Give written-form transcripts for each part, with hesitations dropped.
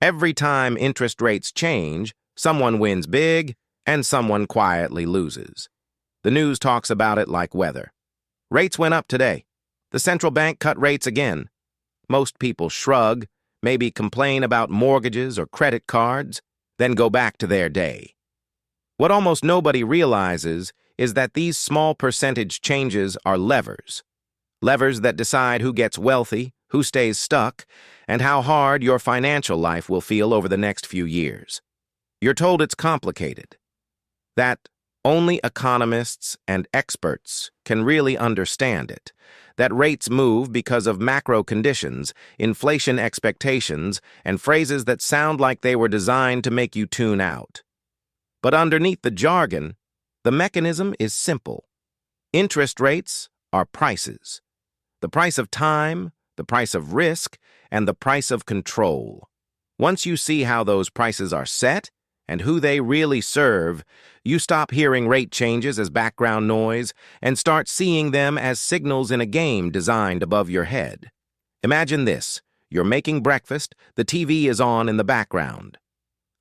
Every time interest rates change, someone wins big and someone quietly loses. The news talks about it like weather. Rates went up today. The central bank cut rates again. Most people shrug, maybe complain about mortgages or credit cards, then go back to their day. What almost nobody realizes is that these small percentage changes are levers. Levers that decide who gets wealthy, who stays stuck, and how hard your financial life will feel over the next few years. You're told it's complicated, that only economists and experts can really understand it, that rates move because of macro conditions, inflation expectations, and phrases that sound like they were designed to make you tune out. But underneath the jargon, the mechanism is simple. Interest rates are prices. The price of time, the price of risk, and the price of control. Once you see how those prices are set and who they really serve, you stop hearing rate changes as background noise and start seeing them as signals in a game designed above your head. Imagine this. You're making breakfast, the TV is on in the background.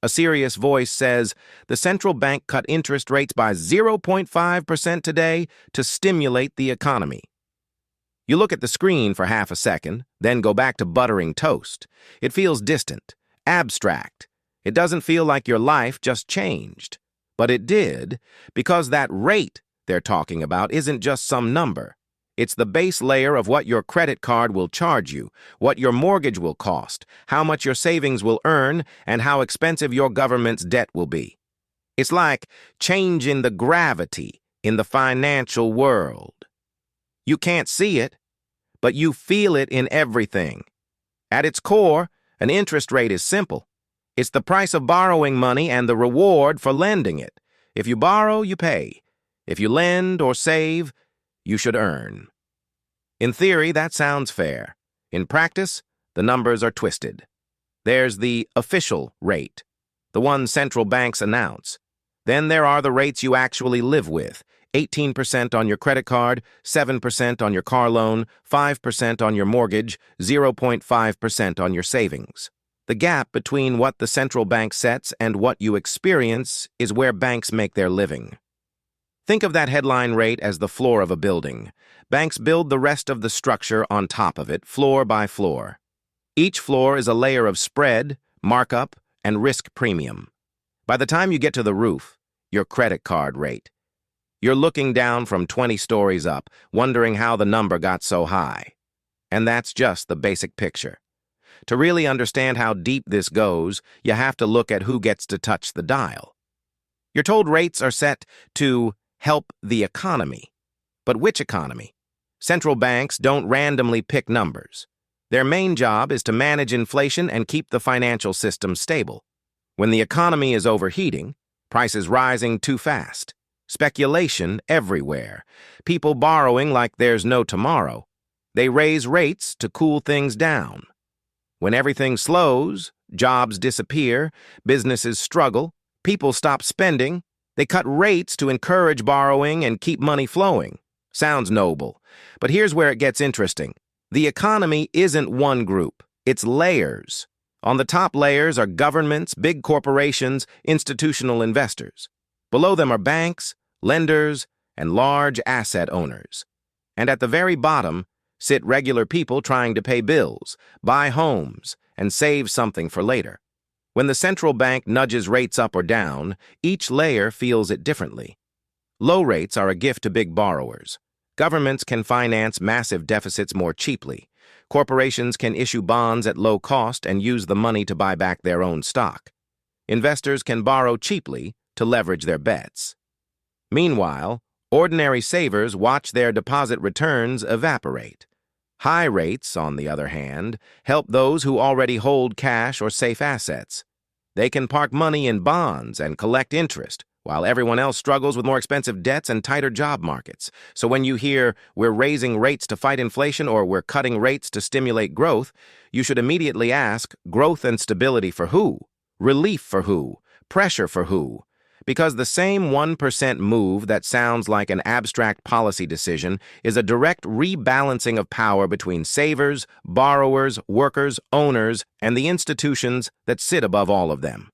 A serious voice says, the central bank cut interest rates by 0.5% today to stimulate the economy. You look at the screen for half a second, then go back to buttering toast. It feels distant, abstract. It doesn't feel like your life just changed. But it did, because that rate they're talking about isn't just some number. It's the base layer of what your credit card will charge you, what your mortgage will cost, how much your savings will earn, and how expensive your government's debt will be. It's like changing the gravity in the financial world. You can't see it, but you feel it in everything. At its core, an interest rate is simple. It's the price of borrowing money and the reward for lending it. If you borrow, you pay. If you lend or save, you should earn. In theory, that sounds fair. In practice, the numbers are twisted. There's the official rate, the one central banks announce. Then there are the rates you actually live with. 18% on your credit card, 7% on your car loan, 5% on your mortgage, 0.5% on your savings. The gap between what the central bank sets and what you experience is where banks make their living. Think of that headline rate as the floor of a building. Banks build the rest of the structure on top of it, floor by floor. Each floor is a layer of spread, markup, and risk premium. By the time you get to the roof, your credit card rate, you're looking down from 20 stories up, wondering how the number got so high. And that's just the basic picture. To really understand how deep this goes, you have to look at who gets to touch the dial. You're told rates are set to help the economy. But which economy? Central banks don't randomly pick numbers. Their main job is to manage inflation and keep the financial system stable. When the economy is overheating, prices rising too fast, speculation everywhere, people borrowing like there's no tomorrow, they raise rates to cool things down. When everything slows, jobs disappear, businesses struggle, people stop spending, they cut rates to encourage borrowing and keep money flowing. Sounds noble, but here's where it gets interesting. The economy isn't one group, it's layers. On the top layers are governments, big corporations, institutional investors. Below them are banks, lenders, and large asset owners. And at the very bottom sit regular people trying to pay bills, buy homes, and save something for later. When the central bank nudges rates up or down, each layer feels it differently. Low rates are a gift to big borrowers. Governments can finance massive deficits more cheaply. Corporations can issue bonds at low cost and use the money to buy back their own stock. Investors can borrow cheaply to leverage their bets. Meanwhile, ordinary savers watch their deposit returns evaporate. High rates, on the other hand, help those who already hold cash or safe assets. They can park money in bonds and collect interest, while everyone else struggles with more expensive debts and tighter job markets. So when you hear, we're raising rates to fight inflation or we're cutting rates to stimulate growth, you should immediately ask, growth and stability for who? Relief for who? Pressure for who? Because the same 1% move that sounds like an abstract policy decision is a direct rebalancing of power between savers, borrowers, workers, owners, and the institutions that sit above all of them.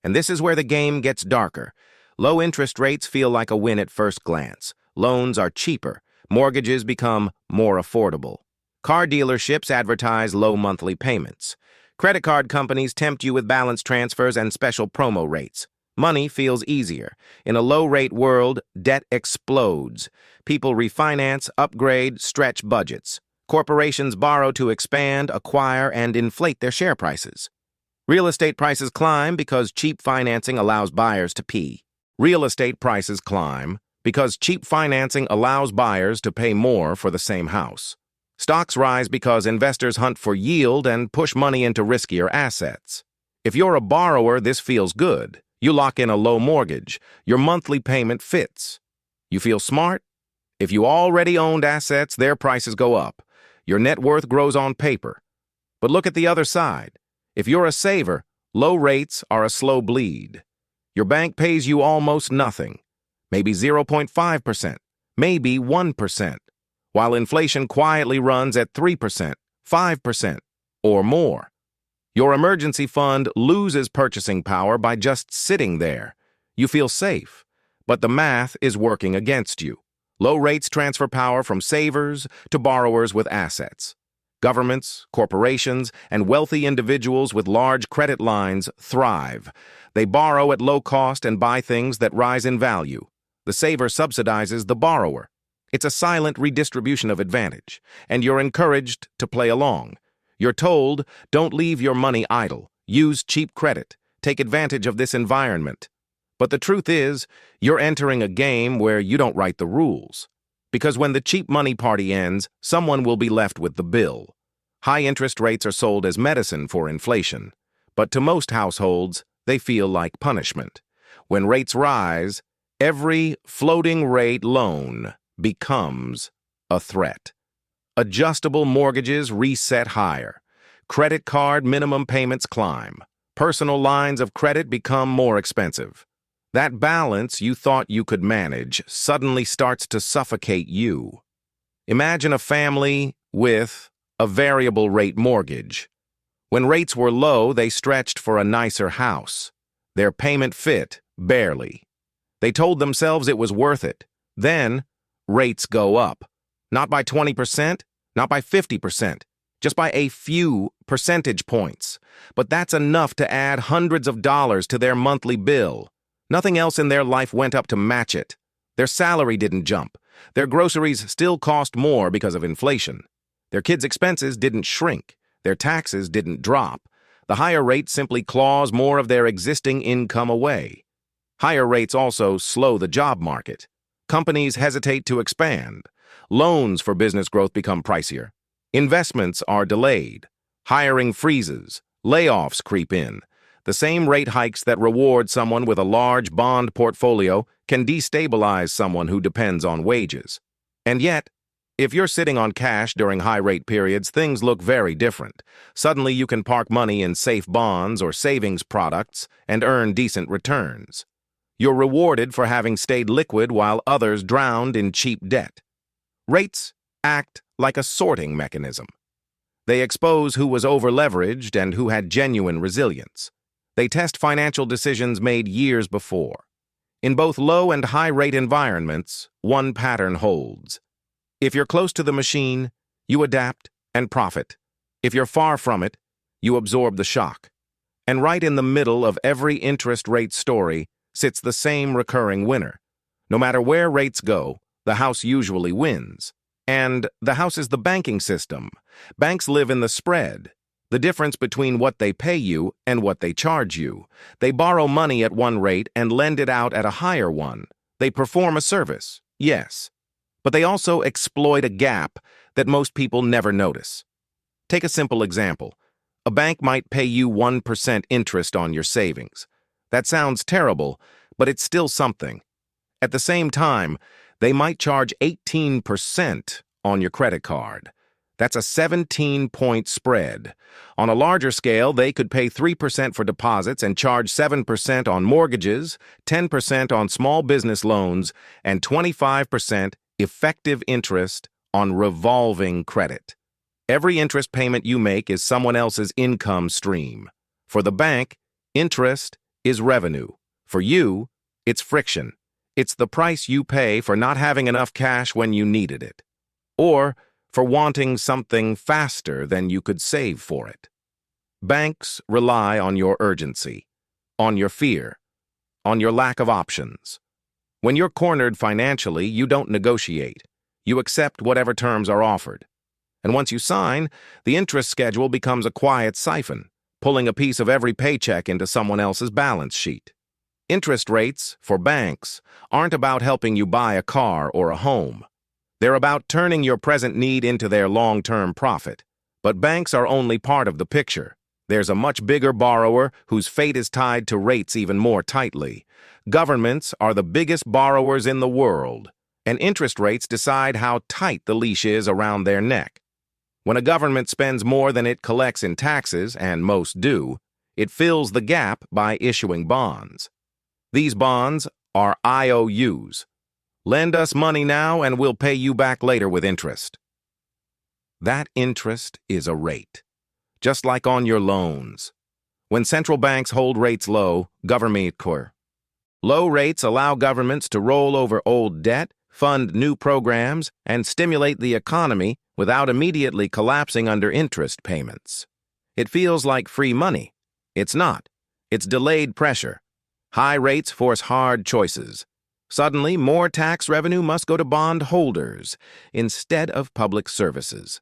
And this is where the game gets darker. Low interest rates feel like a win at first glance. Loans are cheaper. Mortgages become more affordable. Car dealerships advertise low monthly payments. Credit card companies tempt you with balance transfers and special promo rates. Money feels easier. In a low-rate world, debt explodes. People refinance, upgrade, stretch budgets. Corporations borrow to expand, acquire, and inflate their share prices. Real estate prices climb because cheap financing allows buyers to pee. Real estate prices climb because cheap financing allows buyers to pay more for the same house. Stocks rise because investors hunt for yield and push money into riskier assets. If you're a borrower, this feels good. You lock in a low mortgage. Your monthly payment fits. You feel smart? If you already owned assets, their prices go up. Your net worth grows on paper. But look at the other side. If you're a saver, low rates are a slow bleed. Your bank pays you almost nothing, maybe 0.5%, maybe 1%, while inflation quietly runs at 3%, 5%, or more. Your emergency fund loses purchasing power by just sitting there. You feel safe, but the math is working against you. Low rates transfer power from savers to borrowers with assets. Governments, corporations, and wealthy individuals with large credit lines thrive. They borrow at low cost and buy things that rise in value. The saver subsidizes the borrower. It's a silent redistribution of advantage, and you're encouraged to play along. You're told, don't leave your money idle. Use cheap credit. Take advantage of this environment. But the truth is, you're entering a game where you don't write the rules. Because when the cheap money party ends, someone will be left with the bill. High interest rates are sold as medicine for inflation. But to most households, they feel like punishment. When rates rise, every floating rate loan becomes a threat. Adjustable mortgages reset higher. Credit card minimum payments climb. Personal lines of credit become more expensive. That balance you thought you could manage suddenly starts to suffocate you. Imagine a family with a variable rate mortgage. When rates were low, they stretched for a nicer house. Their payment fit, barely. They told themselves it was worth it. Then, rates go up. Not by 20%, not by 50%, just by a few percentage points. But that's enough to add hundreds of dollars to their monthly bill. Nothing else in their life went up to match it. Their salary didn't jump. Their groceries still cost more because of inflation. Their kids' expenses didn't shrink. Their taxes didn't drop. The higher rate simply claws more of their existing income away. Higher rates also slow the job market. Companies hesitate to expand. Loans for business growth become pricier. Investments are delayed. Hiring freezes. Layoffs creep in. The same rate hikes that reward someone with a large bond portfolio can destabilize someone who depends on wages. And yet, if you're sitting on cash during high-rate periods, things look very different. Suddenly you can park money in safe bonds or savings products and earn decent returns. You're rewarded for having stayed liquid while others drowned in cheap debt. Rates act like a sorting mechanism. They expose who was over-leveraged and who had genuine resilience. They test financial decisions made years before. In both low and high-rate environments, one pattern holds. If you're close to the machine, you adapt and profit. If you're far from it, you absorb the shock. And right in the middle of every interest rate story sits the same recurring winner. No matter where rates go, the house usually wins. And the house is the banking system. Banks live in the spread, the difference between what they pay you and what they charge you. They borrow money at one rate and lend it out at a higher one. They perform a service, yes. But they also exploit a gap that most people never notice. Take a simple example. A bank might pay you 1% interest on your savings. That sounds terrible, but it's still something. At the same time, they might charge 18% on your credit card. That's a 17-point spread. On a larger scale, they could pay 3% for deposits and charge 7% on mortgages, 10% on small business loans, and 25% effective interest on revolving credit. Every interest payment you make is someone else's income stream. For the bank, interest is revenue. For you, it's friction. It's the price you pay for not having enough cash when you needed it, or for wanting something faster than you could save for it. Banks rely on your urgency, on your fear, on your lack of options. When you're cornered financially, you don't negotiate. You accept whatever terms are offered. And once you sign, the interest schedule becomes a quiet siphon, pulling a piece of every paycheck into someone else's balance sheet. Interest rates, for banks, aren't about helping you buy a car or a home. They're about turning your present need into their long-term profit. But banks are only part of the picture. There's a much bigger borrower whose fate is tied to rates even more tightly. Governments are the biggest borrowers in the world, and interest rates decide how tight the leash is around their neck. When a government spends more than it collects in taxes, and most do, it fills the gap by issuing bonds. These bonds are IOUs. Lend us money now and we'll pay you back later with interest. That interest is a rate, just like on your loans. When central banks hold rates low, low rates allow governments to roll over old debt, fund new programs, and stimulate the economy without immediately collapsing under interest payments. It feels like free money. It's not. It's delayed pressure. High rates force hard choices. Suddenly, more tax revenue must go to bond holders instead of public services.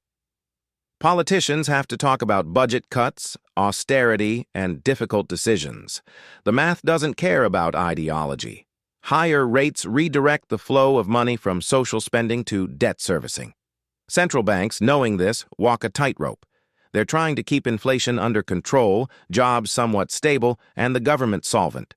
Politicians have to talk about budget cuts, austerity, and difficult decisions. The math doesn't care about ideology. Higher rates redirect the flow of money from social spending to debt servicing. Central banks, knowing this, walk a tightrope. They're trying to keep inflation under control, jobs somewhat stable, and the government solvent.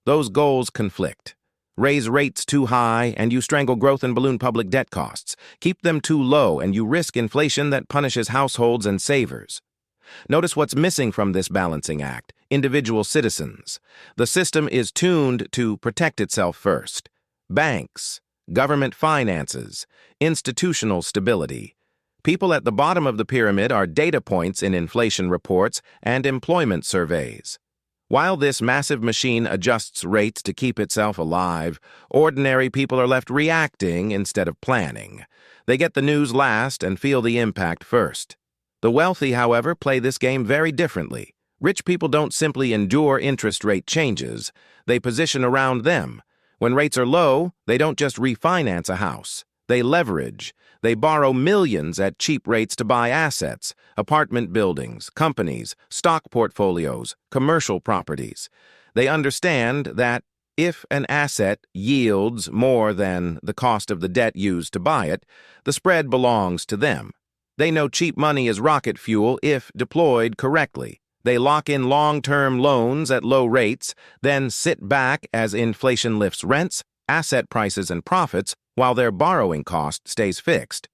Those goals conflict. Raise rates too high, and you strangle growth and balloon public debt costs. Keep them too low, and you risk inflation that punishes households and savers. Notice what's missing from this balancing act: individual citizens. The system is tuned to protect itself first. Banks, government finances, institutional stability. People at the bottom of the pyramid are data points in inflation reports and employment surveys. While this massive machine adjusts rates to keep itself alive, ordinary people are left reacting instead of planning. They get the news last and feel the impact first. The wealthy, however, play this game very differently. Rich people don't simply endure interest rate changes. They position around them. When rates are low, they don't just refinance a house. They leverage. They borrow millions at cheap rates to buy assets, apartment buildings, companies, stock portfolios, commercial properties. They understand that if an asset yields more than the cost of the debt used to buy it, the spread belongs to them. They know cheap money is rocket fuel if deployed correctly. They lock in long-term loans at low rates, then sit back as inflation lifts rents, asset prices, and profits, while their borrowing cost stays fixed.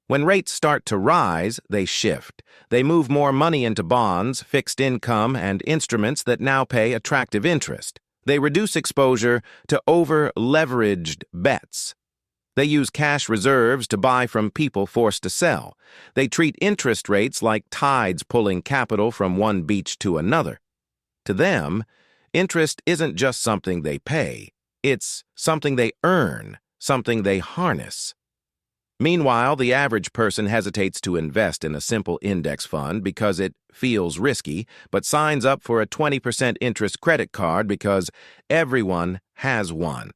When rates start to rise, they shift. They move more money into bonds, fixed income, and instruments that now pay attractive interest. They reduce exposure to over-leveraged bets. They use cash reserves to buy from people forced to sell. They treat interest rates like tides pulling capital from one beach to another. To them, interest isn't just something they pay. It's something they earn, something they harness. Meanwhile, the average person hesitates to invest in a simple index fund because it feels risky, but signs up for a 20% interest credit card because everyone has one.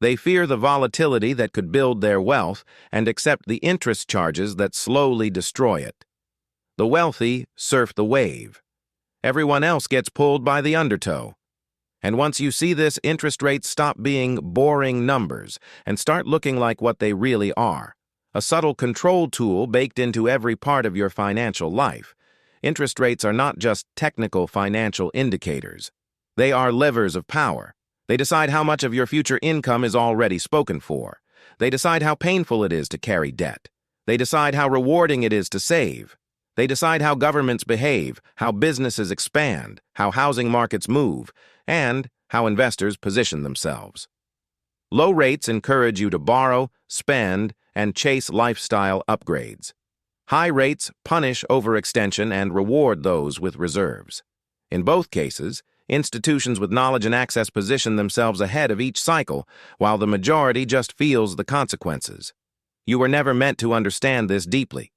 They fear the volatility that could build their wealth and accept the interest charges that slowly destroy it. The wealthy surf the wave. Everyone else gets pulled by the undertow. And once you see this, interest rates stop being boring numbers and start looking like what they really are: a subtle control tool baked into every part of your financial life. Interest rates are not just technical financial indicators. They are levers of power. They decide how much of your future income is already spoken for. They decide how painful it is to carry debt. They decide how rewarding it is to save. They decide how governments behave, how businesses expand, how housing markets move, and how investors position themselves. Low rates encourage you to borrow, spend, and chase lifestyle upgrades. High rates punish overextension and reward those with reserves. In both cases, institutions with knowledge and access position themselves ahead of each cycle, while the majority just feels the consequences. You were never meant to understand this deeply.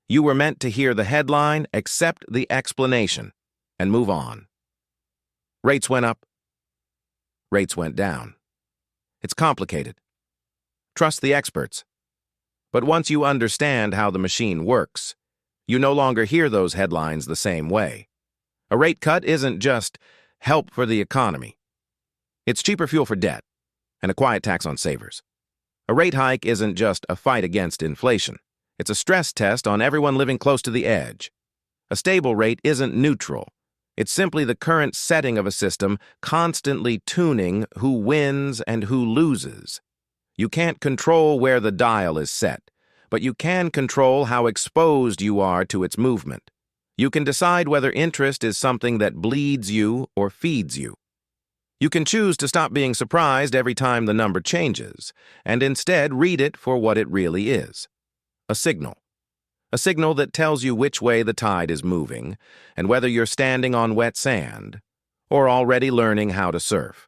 You were meant to hear the headline, accept the explanation, and move on. Rates went up. Rates went down. It's complicated. Trust the experts. But once you understand how the machine works, you no longer hear those headlines the same way. A rate cut isn't just help for the economy. It's cheaper fuel for debt and a quiet tax on savers. A rate hike isn't just a fight against inflation. It's a stress test on everyone living close to the edge. A stable rate isn't neutral. It's simply the current setting of a system constantly tuning who wins and who loses. You can't control where the dial is set, but you can control how exposed you are to its movement. You can decide whether interest is something that bleeds you or feeds you. You can choose to stop being surprised every time the number changes, and instead read it for what it really is. A signal. A signal that tells you which way the tide is moving, and whether you're standing on wet sand or already learning how to surf.